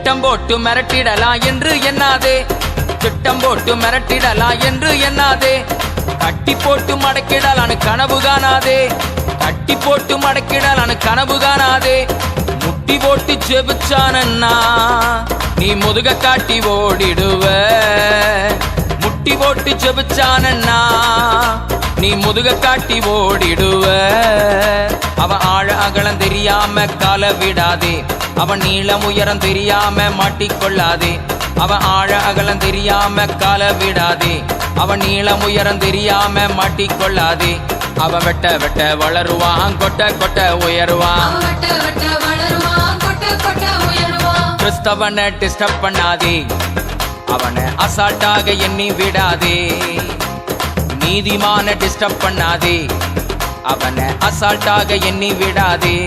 திட்டம் போட்டு மிரட்டிடலாம் என்று எண்ணாதே, திட்டம் போட்டு மிரட்டிடலாம் என்று எண்ணாதே. கட்டி போட்டு மடக்கிடலான்னு கனவு காணாதே, கட்டி போட்டு மடக்கிடலான்னு கனவு காணாதே. முட்டி போட்டு ஜெபிச்சானன்னா நீ முதுக காட்டி ஓடிடுவ, முட்டி போட்டு ஜெபிச்சானன்னா நீ முதுக காட்டி ஓடிடுவ. அவன் ஆழ அகலம் தெரியாம கால விடாதே, அவன் நீளம் உயரம் தெரியாம மாட்டிக்கொள்ளாதே. அவன் ஆழ அகலம் தெரியாம கால விடாதே, அவன் நீளம் உயரம் தெரியாம மாட்டிக்கொள்ளாதே. அவன் வெட்ட வெட்ட வளருவான், கொட்ட கொட்ட உயருவான். கிறிஸ்தவனை டிஸ்டர்ப் பண்ணாதே, அவனை அசால்ட்டாக எண்ணி விடாதே. நீதிமான டிஸ்டர்ப் பண்ணாதே, அவனை அசால்ட்டாக எண்ணி விடாதே.